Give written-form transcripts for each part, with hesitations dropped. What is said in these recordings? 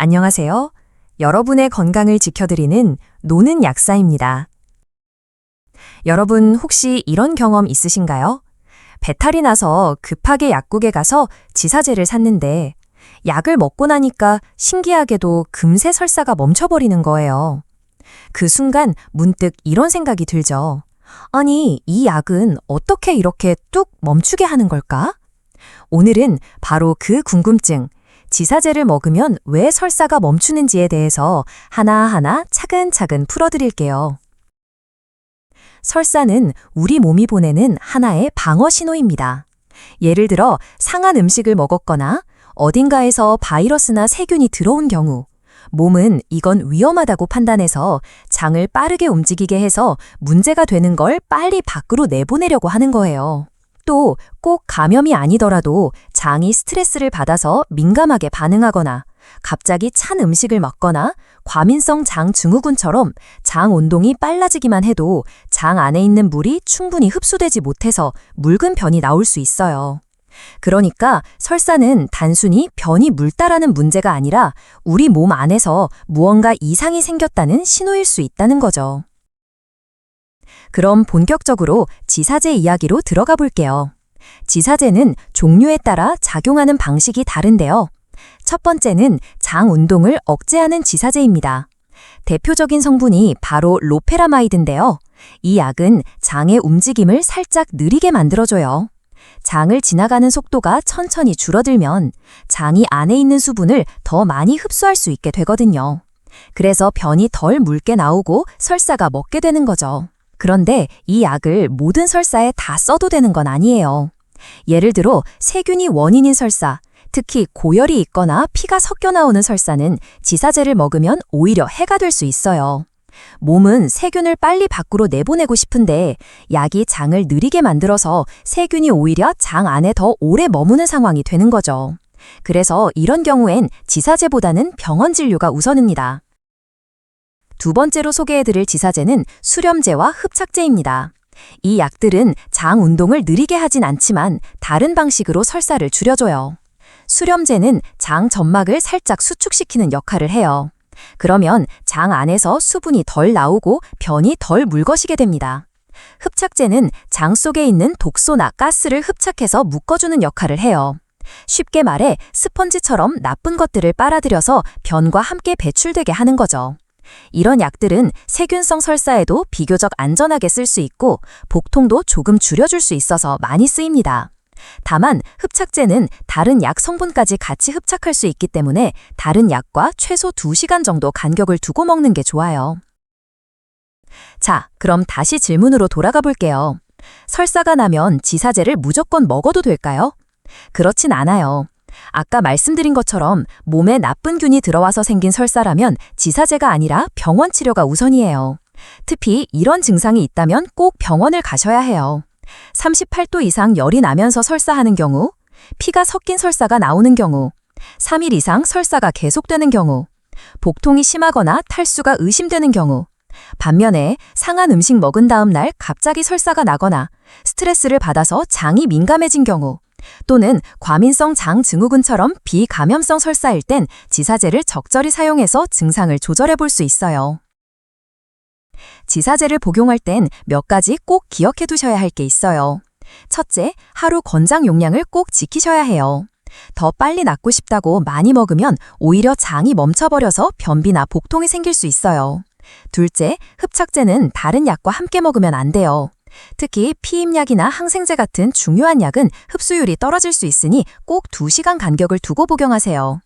안녕하세요. 여러분의 건강을 지켜드리는 노는 약사입니다. 여러분 혹시 이런 경험 있으신가요? 배탈이 나서 급하게 약국에 가서 지사제를 샀는데 약을 먹고 나니까 신기하게도 금세 설사가 멈춰버리는 거예요. 그 순간 문득 이런 생각이 들죠. 아니, 이 약은 어떻게 이렇게 뚝 멈추게 하는 걸까? 오늘은 바로 그 궁금증, 지사제를 먹으면 왜 설사가 멈추는지에 대해서 하나하나 차근차근 풀어드릴게요. 설사는 우리 몸이 보내는 하나의 방어 신호입니다. 예를 들어 상한 음식을 먹었거나 어딘가에서 바이러스나 세균이 들어온 경우, 몸은 이건 위험하다고 판단해서 장을 빠르게 움직이게 해서 문제가 되는 걸 빨리 밖으로 내보내려고 하는 거예요. 또 꼭 감염이 아니더라도 장이 스트레스를 받아서 민감하게 반응하거나 갑자기 찬 음식을 먹거나 과민성 장 증후군처럼 장 운동이 빨라지기만 해도 장 안에 있는 물이 충분히 흡수되지 못해서 묽은 변이 나올 수 있어요. 그러니까 설사는 단순히 변이 묽다라는 문제가 아니라 우리 몸 안에서 무언가 이상이 생겼다는 신호일 수 있다는 거죠. 그럼 본격적으로 지사제 이야기로 들어가 볼게요. 지사제는 종류에 따라 작용하는 방식이 다른데요. 첫 번째는 장 운동을 억제하는 지사제입니다. 대표적인 성분이 바로 로페라마이드인데요. 이 약은 장의 움직임을 살짝 느리게 만들어줘요. 장을 지나가는 속도가 천천히 줄어들면 장이 안에 있는 수분을 더 많이 흡수할 수 있게 되거든요. 그래서 변이 덜 묽게 나오고 설사가 멎게 되는 거죠. 그런데 이 약을 모든 설사에 다 써도 되는 건 아니에요. 예를 들어 세균이 원인인 설사, 특히 고열이 있거나 피가 섞여 나오는 설사는 지사제를 먹으면 오히려 해가 될 수 있어요. 몸은 세균을 빨리 밖으로 내보내고 싶은데 약이 장을 느리게 만들어서 세균이 오히려 장 안에 더 오래 머무는 상황이 되는 거죠. 그래서 이런 경우엔 지사제보다는 병원 진료가 우선입니다. 두 번째로 소개해드릴 지사제는 수렴제와 흡착제입니다. 이 약들은 장 운동을 느리게 하진 않지만 다른 방식으로 설사를 줄여줘요. 수렴제는 장 점막을 살짝 수축시키는 역할을 해요. 그러면 장 안에서 수분이 덜 나오고 변이 덜 묽어지게 됩니다. 흡착제는 장 속에 있는 독소나 가스를 흡착해서 묶어주는 역할을 해요. 쉽게 말해 스펀지처럼 나쁜 것들을 빨아들여서 변과 함께 배출되게 하는 거죠. 이런 약들은 세균성 설사에도 비교적 안전하게 쓸 수 있고 복통도 조금 줄여줄 수 있어서 많이 쓰입니다. 다만 흡착제는 다른 약 성분까지 같이 흡착할 수 있기 때문에 다른 약과 최소 2시간 정도 간격을 두고 먹는 게 좋아요. 자, 그럼 다시 질문으로 돌아가 볼게요. 설사가 나면 지사제를 무조건 먹어도 될까요? 그렇진 않아요. 아까 말씀드린 것처럼 몸에 나쁜 균이 들어와서 생긴 설사라면 지사제가 아니라 병원 치료가 우선이에요. 특히 이런 증상이 있다면 꼭 병원을 가셔야 해요. 38도 이상 열이 나면서 설사하는 경우, 피가 섞인 설사가 나오는 경우, 3일 이상 설사가 계속되는 경우, 복통이 심하거나 탈수가 의심되는 경우, 반면에 상한 음식 먹은 다음 날 갑자기 설사가 나거나 스트레스를 받아서 장이 민감해진 경우, 또는 과민성 장 증후군처럼 비감염성 설사일 땐 지사제를 적절히 사용해서 증상을 조절해 볼 수 있어요. 지사제를 복용할 땐 몇 가지 꼭 기억해 두셔야 할 게 있어요. 첫째, 하루 권장 용량을 꼭 지키셔야 해요. 더 빨리 낫고 싶다고 많이 먹으면 오히려 장이 멈춰버려서 변비나 복통이 생길 수 있어요. 둘째, 흡착제는 다른 약과 함께 먹으면 안 돼요. 특히 피임약이나 항생제 같은 중요한 약은 흡수율이 떨어질 수 있으니 꼭 2시간 간격을 두고 복용하세요.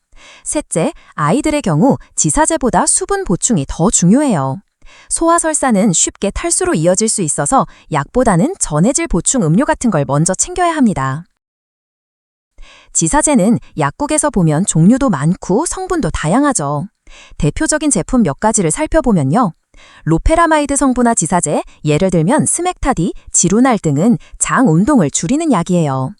셋째, 아이들의 경우 지사제보다 수분 보충이 더 중요해요. 소화설사는 쉽게 탈수로 이어질 수 있어서 약보다는 전해질 보충 음료 같은 걸 먼저 챙겨야 합니다. 지사제는 약국에서 보면 종류도 많고 성분도 다양하죠. 대표적인 제품 몇 가지를 살펴보면요. 로페라마이드 성분화 지사제, 예를 들면 스맥타디, 지루날 등은 장 운동을 줄이는 약이에요.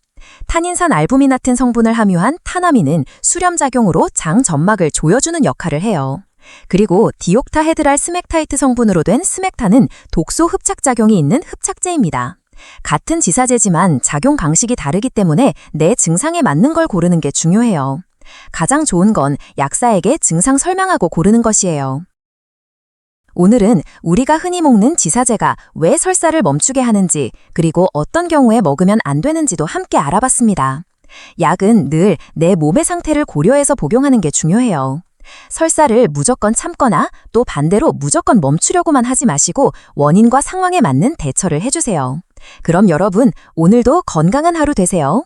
탄인산 알부미나틴 성분을 함유한 타나민은 수렴작용으로 장 점막을 조여주는 역할을 해요. 그리고 디옥타헤드랄 스맥타이트 성분으로 된 스맥타는 독소 흡착작용이 있는 흡착제입니다. 같은 지사제지만 작용 방식이 다르기 때문에 내 증상에 맞는 걸 고르는 게 중요해요. 가장 좋은 건 약사에게 증상 설명하고 고르는 것이에요. 오늘은 우리가 흔히 먹는 지사제가 왜 설사를 멈추게 하는지, 그리고 어떤 경우에 먹으면 안 되는지도 함께 알아봤습니다. 약은 늘 내 몸의 상태를 고려해서 복용하는 게 중요해요. 설사를 무조건 참거나 또 반대로 무조건 멈추려고만 하지 마시고 원인과 상황에 맞는 대처를 해주세요. 그럼 여러분, 오늘도 건강한 하루 되세요.